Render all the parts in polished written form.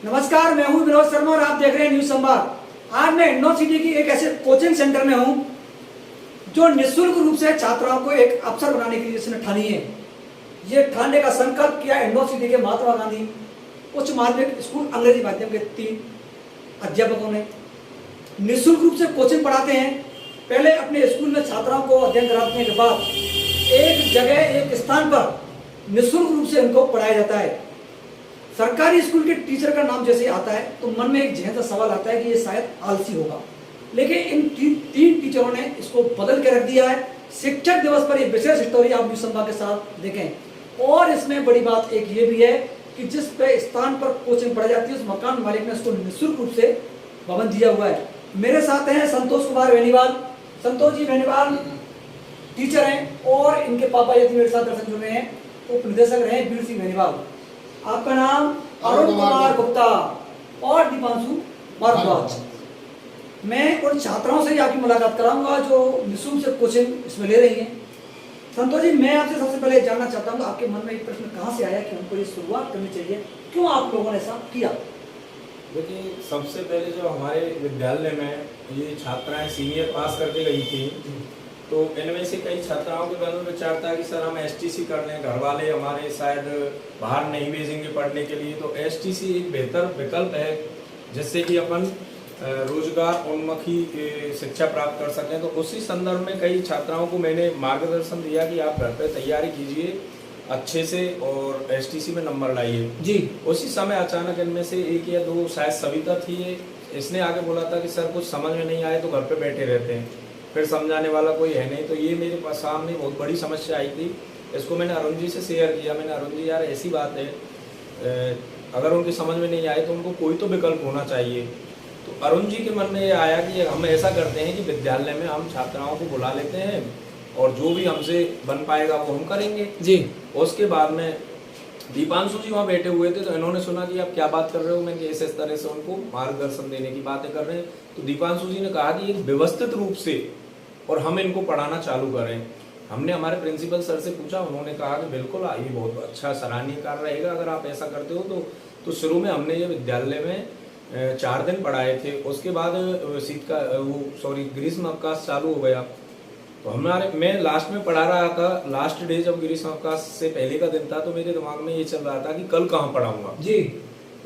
नमस्कार, मैं हूं विनोद शर्मा और आप देख रहे हैं न्यूज संवाद। आज मैं इंडोर सिटी की एक ऐसे कोचिंग सेंटर में हूं जो निःशुल्क रूप से छात्राओं को एक अवसर बनाने की जिसने ठानी है। ये ठानने का संकल्प किया इंडोर सिटी के महात्मा गांधी उच्च माध्यमिक स्कूल अंग्रेजी माध्यम के 3 अध्यापकों ने। निःशुल्क रूप से कोचिंग पढ़ाते हैं। पहले अपने स्कूल में छात्राओं को अध्ययन कराने के बाद एक जगह एक स्थान पर निःशुल्क रूप से उनको पढ़ाया जाता है। सरकारी स्कूल के टीचर का नाम जैसे आता है तो मन में एक जहन सा सवाल आता है कि ये शायद आलसी होगा, लेकिन इन 3 टीचरों ने इसको बदल के रख दिया है। शिक्षक दिवस पर ये विशेष स्टोरी आप न्यूज संवाद के साथ देखें। और इसमें बड़ी बात एक ये भी है कि जिस पे स्थान पर कोचिंग पढ़ाई जाती है उस मकान मालिक ने उसको निःशुल्क रूप से भवन दिया हुआ है। मेरे साथ हैं संतोष कुमार बेनीवाल। संतोष जी बेनीवाल टीचर हैं और इनके पापा यदि मेरे साथ दर्शन जुड़ रहे हैं उप निदेशक रहे वीर सिंह बेनीवाल। आपका नाम अरुण कुमार गुप्ता और दीपांशु भारद्वाज। मैं उन छात्राओं से ही आपकी मुलाकात कराऊंगा जो निःशुल्क से कोचिंग इसमें ले रही हैं। संतोष जी, मैं आपसे सबसे पहले जानना चाहता हूँ आपके मन में एक प्रश्न कहाँ से आया कि हमको ये शुरुआत करनी चाहिए, क्यों आप लोगों ने ऐसा किया? देखिए, सबसे पहले जो हमारे विद्यालय में ये छात्राएं सीनियर पास करके गई थी, तो इनमें से कई छात्राओं के मन में विचार था कि सर हम एसटीसी कर लें, घर वाले हमारे शायद बाहर नहीं भेजेंगे पढ़ने के लिए, तो एसटीसी एक बेहतर विकल्प है जिससे कि अपन रोजगार उन्मुखी शिक्षा प्राप्त कर सकें। तो उसी संदर्भ में कई छात्राओं को मैंने मार्गदर्शन दिया कि आप घर पर तैयारी कीजिए अच्छे से और एसटीसी में नंबर लाइए जी। उसी समय अचानक इनमें से 1 या 2 शायद सविता थी, इसने आगे बोला था कि सर कुछ समझ में नहीं आए तो घर पे बैठे रहते हैं, फिर समझाने वाला कोई है नहीं। तो ये मेरे पास सामने बहुत बड़ी समस्या आई थी। इसको मैंने अरुण जी से शेयर किया। मैंने अरुण जी, यार ऐसी बात है, अगर उनकी समझ में नहीं आए तो उनको कोई तो विकल्प होना चाहिए। तो अरुण जी के मन में ये आया कि हम ऐसा करते हैं कि विद्यालय में हम छात्राओं को बुला लेते हैं और जो भी हमसे बन पाएगा वो हम करेंगे जी। उसके बाद में दीपांशु जी वहाँ बैठे हुए थे, तो इन्होंने सुना कि आप क्या बात कर रहे हो। मैं इस तरह से उनको मार्गदर्शन देने की बातें कर रहे हैं। तो दीपांशु जी ने कहा कि एक व्यवस्थित रूप से और हम इनको पढ़ाना चालू करें। हमने हमारे प्रिंसिपल सर से पूछा, उन्होंने कहा कि बिल्कुल ये बहुत अच्छा सराहनीय कार्य रहेगा अगर आप ऐसा करते हो तो शुरू में हमने ये विद्यालय में 4 दिन पढ़ाए थे। उसके बाद ग्रीष्म अवकाश चालू हो गया, तो मैं लास्ट में पढ़ा रहा था। लास्ट डे जब ग्रीष्म अवकाश से पहले का दिन था तो मेरे दिमाग में ये चल रहा था कि कल कहाँ पढ़ाऊंगा जी।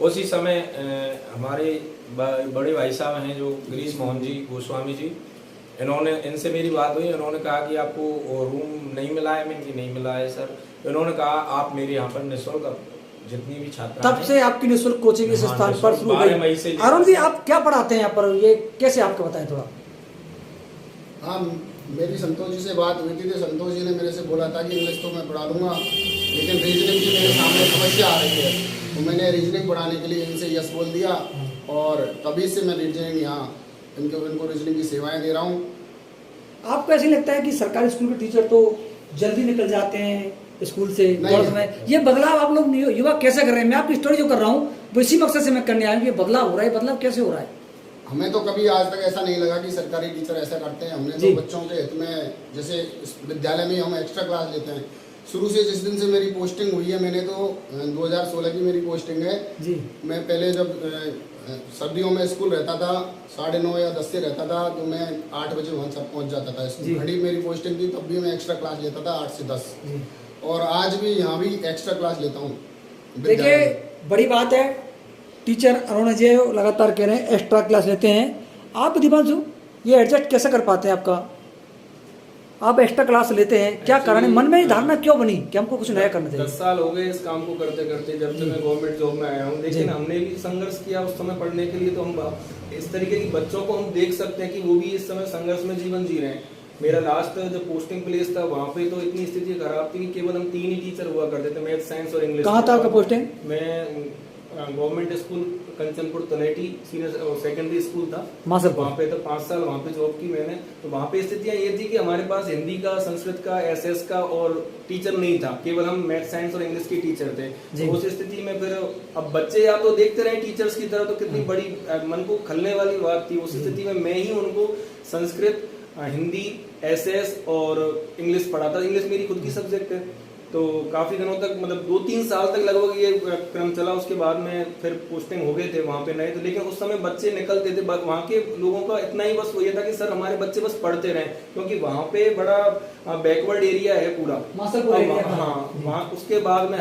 उसी समय हमारे बड़े भाई साहब हैं जो गिरीश मोहन जी गोस्वामी जी, इनसे मेरी बात हुई। इन्होंने कहा कि आपको रूम नहीं मिला है। मैंने नहीं मिला है सर। इन्होंने कहा आप मेरे यहाँ पर निःशुल्क जितनी भी छात्र, तब से आपकी निःशुल्क कोचिंग इस स्थान पर शुरू हुई। अरुण जी, आप क्या पढ़ाते हैं यहाँ पर, ये कैसे आपको बताएं थोड़ा? हाँ, मेरी संतोष जी से बात हुई थी तो संतोष जी ने मेरे से बोला था कि इंग्लिश तो मैं पढ़ा दूंगा, लेकिन रीजनिंग की मेरे सामने समस्या आ रही है। तो मैंने रीजनिंग पढ़ाने के लिए इनसे यस बोल दिया और तभी से मैं रीजनिंग यहाँ इनको रीजनिंग की सेवाएं दे रहा हूँ। आपको ऐसे लगता है कि सरकारी स्कूल के टीचर तो जल्दी निकल जाते हैं स्कूल से, ये बदलाव आप लोग युवा कैसे कर रहे हैं? मैं आपकी स्टोरी जो कर रहा हूँ वो इसी मकसद से मैं करने आया हूँ। ये बदलाव हो रहा है, बदलाव कैसे हो रहा है? हमें तो कभी आज तक ऐसा नहीं लगा कि सरकारी टीचर ऐसा करते हैं। हमने तो बच्चों के हित में, जैसे विद्यालय में हम एक्स्ट्रा क्लास लेते हैं। शुरू से जिस दिन से मेरी पोस्टिंग हुई है, मैंने तो 2016 की मेरी पोस्टिंग है जी। मैं पहले जब सर्दियों में स्कूल रहता था 9:30 या 10 से रहता था, तो मैं 8 बजे वहाँ सब पहुँच जाता था। घड़ी मेरी पोस्टिंग थी, तब भी मैं एक्स्ट्रा क्लास लेता था 8 से 10 और आज भी यहाँ भी एक्स्ट्रा क्लास लेता हूँ। देखिए, बड़ी बात है, टीचर अरुण जी लगातार कह रहे हैं एक्स्ट्रा क्लास लेते हैं। आप दीपांशु ये एडजस्ट कैसे कर पाते हैं? आप एक्स्ट्रा क्लास लेते हैं, क्या कारण है? मन में धारणा क्यों बनी कि हमको कुछ नया करना चाहिए? 10 साल हो गए इस काम को करते करते, जब से मैं गवर्नमेंट जॉब में आया हूँ। लेकिन हमने भी संघर्ष किया उस समय पढ़ने के लिए। तो हम इस तरीके के बच्चों को हम देख सकते हैं कि वो भी इस समय संघर्ष में जीवन जी रहे हैं। मेरा लास्ट जो पोस्टिंग प्लेस था वहाँ पे तो इतनी स्थिति खराब थी कि केवल हम 3 ही टीचर हुआ करते थे, मैथ, साइंस और इंग्लिश। कहाँ था आपका पोस्टिंग? मैं government school Kanchanpur Taleti senior secondary school था, वहाँ पे तो 5 साल वहाँ पे जॉब की मैंने। तो वहाँ पे स्थितियाँ ये थी कि हमारे पास हिंदी का, संस्कृत का, एसएस का और टीचर नहीं था, केवल हम मैथ, साइंस और इंग्लिश के टीचर थे। तो उस स्थिति में फिर अब बच्चे या तो देखते रहे टीचर्स की तरह, तो कितनी बड़ी मन को खलने वाली बात थी। उस स्थिति में मैं ही उनको संस्कृत, हिंदी, एसएस और इंग्लिश पढ़ाता। इंग्लिश मेरी खुद की सब्जेक्ट है। तो काफ़ी दिनों तक मतलब 2-3 साल तक लगभग ये क्रम चला। उसके बाद में फिर पोस्टिंग हो गए थे वहाँ पे नए, तो लेकिन उस समय बच्चे निकलते थे, वहाँ के लोगों का इतना ही बस वो ये था कि सर हमारे बच्चे बस पढ़ते रहें, क्योंकि वहाँ पे बड़ा बैकवर्ड एरिया है पूरा। हाँ, वहाँ उसके बाद में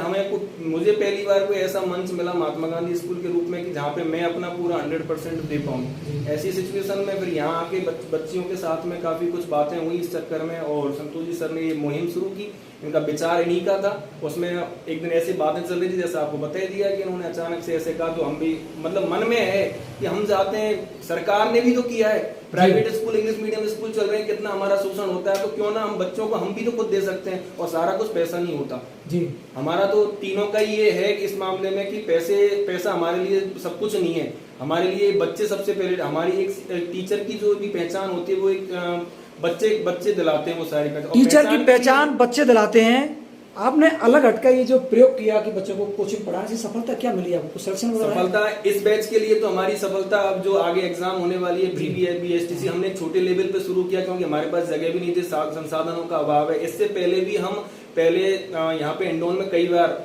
मुझे पहली बार कोई ऐसा मंच मिला महात्मा गांधी स्कूल के रूप में कि जहाँ पे मैं अपना पूरा 100% दे पाऊँ। ऐसी सिचुएशन में फिर यहाँ आके बच्चियों के साथ में काफ़ी कुछ बातें हुई इस चक्कर में, और संतोष जी सर ने ये मुहिम शुरू की। इनका विचार इन्हीं का था। उसमें एक दिन ऐसी बातें चल रही थी, जैसा आपको बता दिया कि इन्होंने अचानक से ऐसे कहा, तो हम भी मतलब मन में है कि हम चाहते हैं, सरकार ने भी तो किया है, private school English medium school चल रहे हैं, कितना हमारा शोषण होता है, तो क्यों ना हम बच्चों को हम भी तो खुद दे सकते हैं, और सारा कुछ पैसा नहीं होता जी। हमारा तो तीनों का ये है कि इस मामले में कि पैसा हमारे लिए सब कुछ नहीं है। हमारे लिए बच्चे सबसे पहले, हमारी एक टीचर की जो भी पहचान होती है वो एक बच्चे दिलाते हैं, वो सारी टीचर की पहचान बच्चे दिलाते हैं। आपने अलग हटका ये जो प्रयोग किया कि बच्चों को कोचिंग पढ़ाने से सफलता क्या मिली आपको? सफलता इस बैच के लिए तो हमारी सफलता, अब जो आगे एग्जाम होने वाली है BSTC, हमने छोटे लेवल पे शुरू किया क्योंकि हमारे पास जगह भी नहीं थी, संसाधनों का अभाव है। इससे पहले भी हम यहाँ पे इंडोर में कई बार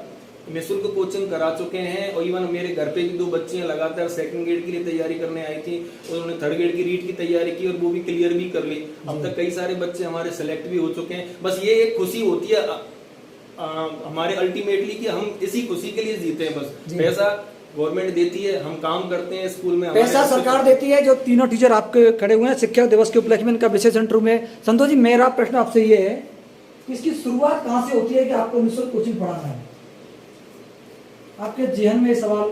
निःशुल्क कोचिंग करा चुके हैं, और इवन मेरे घर पे भी 2 बच्चियां लगातार सेकंड ग्रेड के लिए तैयारी करने आई थी, उन्होंने थर्ड ग्रेड की रीट की तैयारी की और वो भी क्लियर भी कर ली। अब तक कई सारे बच्चे हमारे सेलेक्ट भी हो चुके हैं। बस ये एक खुशी होती है हमारे अल्टीमेटली कि हम इसी खुशी के लिए जीते हैं। बस पैसा गवर्नमेंट देती है, हम काम करते हैं स्कूल में, पैसा सरकार देती है। जो तीनों टीचर आपके खड़े हुए हैं शिक्षक दिवस के उपलक्ष्य में इनका विशेष इंटरव्यू में, संतोष जी मेरा प्रश्न आपसे ये है कि इसकी शुरुआत कहाँ से होती है कि आपको निःशुल्क कोचिंग पढ़ाना है? आपके जेहन में सवाल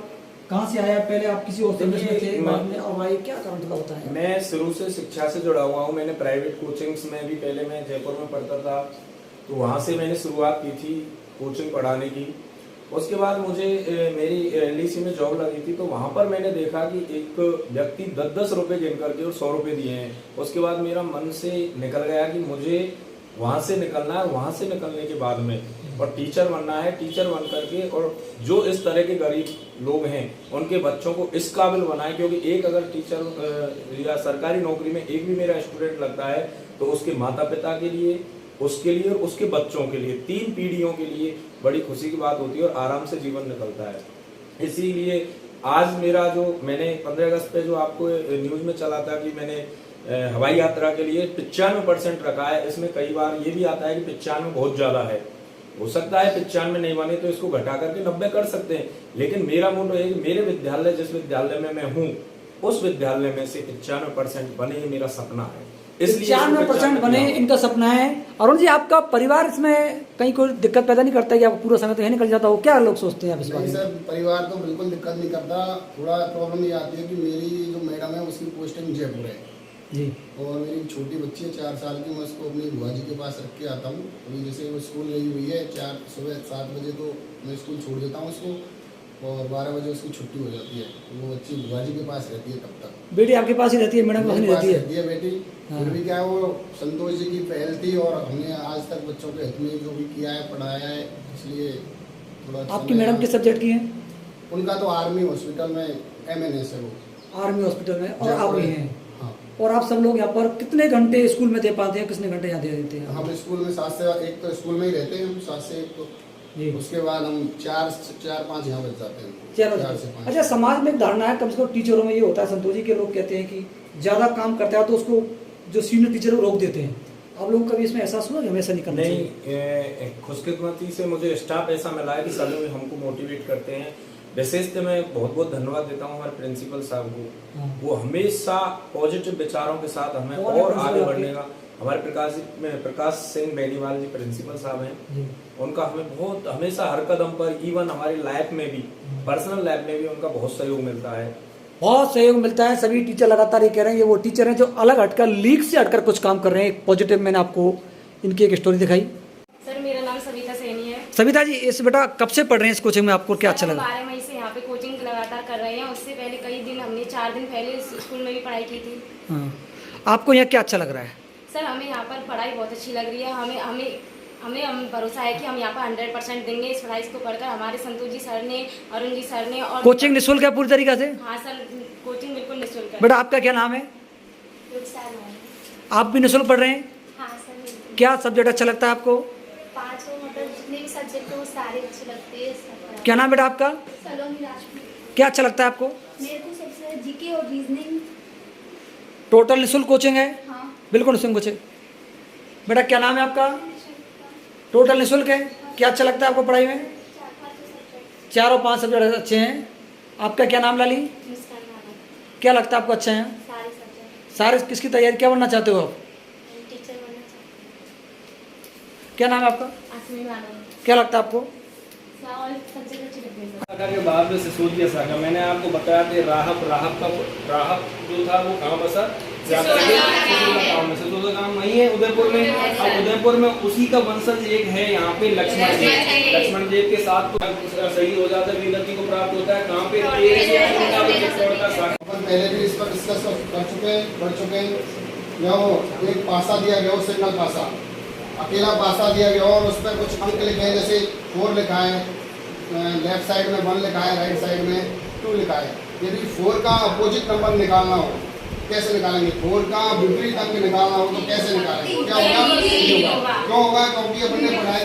कहाँ से आया? पहले आप किसी और सर्विस में थे, बाद में अब आए, क्या कारण था होता है? मैं शुरू से शिक्षा से जुड़ा हुआ हूँ। मैंने प्राइवेट कोचिंग्स में भी, पहले मैं जयपुर में पढ़ता था, तो वहाँ से मैंने शुरुआत की थी कोचिंग पढ़ाने की। उसके बाद मुझे मेरी LIC में जॉब लगी थी, तो वहाँ पर मैंने देखा कि एक व्यक्ति 10-10 रुपये गिन करके और 100 रुपये दिए हैं। उसके बाद मेरा मन से निकल गया कि मुझे वहाँ से निकलना है, वहाँ से निकलने के बाद में और टीचर बनना है। टीचर बन करके और जो इस तरह के गरीब लोग हैं उनके बच्चों को इस काबिल बनाए, क्योंकि एक अगर टीचर या सरकारी नौकरी में एक भी मेरा स्टूडेंट लगता है तो उसके माता पिता के लिए, उसके लिए और उसके बच्चों के लिए, 3 पीढ़ियों के लिए बड़ी खुशी की बात होती है और आराम से जीवन निकलता है। इसीलिए आज मेरा जो मैंने 15 अगस्त पे जो आपको न्यूज़ में चला था कि मैंने हवाई यात्रा के लिए 95% रखा है। इसमें कई बार ये भी आता है कि 95 बहुत ज़्यादा है, हो सकता है 95 नहीं बने तो इसको घटा करके 90 कर सकते हैं, लेकिन मेरा मोटो है कि मेरे विद्यालय, जिस विद्यालय में मैं हूँ उस विद्यालय में से 95% बने, ये मेरा सपना है। 95% बने इनका सपना है। अरुण जी, आपका परिवार इसमें कहीं कोई दिक्कत पैदा नहीं करता कि आप पूरा समय तो यही निकल जाता हो? क्या लोग सोचते हैं आप इस बारे में? सर, परिवार तो बिल्कुल दिक्कत नहीं करता। थोड़ा प्रॉब्लम ये आती है कि मेरी जो मैडम है उसकी पोस्टिंग जयपुर है जी, और मेरी छोटी बच्ची है 4 साल की, मैं उसको अपनी बुआ जी के पास रख के आता हूँ। अभी जैसे वो स्कूल गई हुई है, सुबह 7 बजे तो मैं स्कूल छोड़ देता हूँ उसको, और 12 बजे उसकी छुट्टी हो जाती है। वो बच्ची बुआ जी के पास रहती है तब तक। बेटी आपके पास ही रहती है? मैडम मेरे पास रहती है बेटी। फिर भी क्या है, वो संतोष जी की पहल थी और हमने आज तक बच्चों के हित में जो भी किया है, पढ़ाया है, इसलिए थोड़ा। आपकी मैडम किस सब्जेक्ट की हैं? उनका तो आर्मी हॉस्पिटल में MNS है, वो आर्मी हॉस्पिटल में, और आप भी हैं। हाँ। और आप सब लोग यहाँ पर कितने घंटे स्कूल में दे पाते हैं, कितने घंटे यहाँ दे देते हैं? हम स्कूल में 7 से 1 तो स्कूल में ही रहते हैं हम, 7 से 1 तो जी। उसके बाद हम 4-5 यहाँ बच जाते हैं। 4 से 5। अच्छा, समाज में एक धारणा है कम से कम टीचरों में ये होता है, संतोष जी के लोग कहते हैं कि ज्यादा काम करता है तो उसको जो सीनियर टीचर रोक देते हैं। आप लोगों को कभी इसमें एहसास हुआ कि हमेशा नहीं करना चाहिए? नहीं, खुशकिस्मती से मुझे स्टाफ ऐसा मिला है कि सभी हमको मोटिवेट करते हैं। विशेष तो मैं बहुत बहुत धन्यवाद देता हूँ हमारे प्रिंसिपल साहब को। वो हमेशा पॉजिटिव विचारों के साथ हमें और आगे बढ़ने का। हमारे प्रकाश सिंह बेनीवाल जी प्रिंसिपल साहब हैं, उनका हमें बहुत हमेशा हर कदम पर, इवन हमारी लाइफ में भी, पर्सनल लाइफ में भी उनका बहुत सहयोग मिलता है। बहुत सहयोग मिलता है। सभी टीचर लगातार ये कह रहे हैं, ये वो टीचर हैं जो अलग हटकर, लीग से हटकर कुछ काम कर रहे हैं पॉजिटिव। मैंने आपको इनकी एक स्टोरी दिखाई। सर, मेरा नाम सविता सैनी है। सविता जी, इस बेटा कब से पढ़ रहे हैं इस कोचिंग में, आपको क्या अच्छा लगा? 12 मई से यहाँ पे कोचिंग लगातार कर रहे हैं। उससे पहले कई दिन हमने 4 दिन पहले स्कूल में भी पढ़ाई की थी। हाँ, आपको यहाँ क्या अच्छा लग रहा है? सर, हमें यहाँ पर पढ़ाई बहुत अच्छी लग रही है। हमें भरोसा है कि हम यहाँ पर 100% देंगे इस पढ़ाई को पढ़कर। हमारे संतोष जी सर ने, अरुण जी सर ने, और कोचिंग निःशुल्क है पूरी तरीके से? हाँ सर, कोचिंग बिल्कुल निःशुल्क है। बेटा, आपका क्या नाम है? आप भी निःशुल्क पढ़ रहे हैं? हाँ सर, क्या सब्जेक्ट अच्छा लगता है आपको? 5 मतलब जितने भी सब्जेक्ट सब्जेक्ट तो सारे अच्छे लगते हैं सब पढ़ा। क्या नाम बेटा आपका? सलोनी राजपूत। क्या अच्छा लगता है आपको? मेरे को सबसे जीके और रीजनिंग। टोटल निःशुल्क कोचिंग है? हाँ। बिल्कुल निःशुल्क कोचिंग। बेटा क्या नाम है आपका? टोटल निःशुल्क है। क्या अच्छा लगता है आपको पढ़ाई में? 4 और 5 सब्जेक्ट अच्छे हैं। आपका क्या नाम लाली? मुस्कान मैडम। क्या लगता है आपको अच्छा है? सारे सब्जेक्ट। सारे किसकी तैयारी क्या बनना चाहते हो आप? टीचर बनना चाहती क्या नाम है आपका? हूँ। आसमी मैडम। क्या लगता है आपको? और सब्जेक्ट अच्छे लगते हैं। शाखा के बाद में सिसोदिया शाखा मैंने आपको बताया कि राहब जो था वो कहाँ बसा? सिसोदिया गाँव वही है उदयपुर में। अब उदयपुर में उसी का वंशज एक है यहाँ पे लक्ष्मण देव के साथ शहीद हो जाता है, वीरगति को प्राप्त होता है। कहाँ पे? अपन पहले भी इस पर डिस्कस कर चुके हैं। जो एक पासा दिया गया हो, सिंगल पासा, अकेला पासा दिया गया और उस पर कुछ अंक लिखे हैं, जैसे 4 लिखा है, लेफ्ट साइड में 1 लिखा है, राइट साइड में 2 लिखा है। यदि 4 का अपोजिट नंबर निकालना हो कैसे निकालेंगे? 4 का विपरीत अंक निकालना हो तो कैसे निकालेंगे? क्या होगा? क्यों होगा? क्योंकि अपन ने पढ़ाई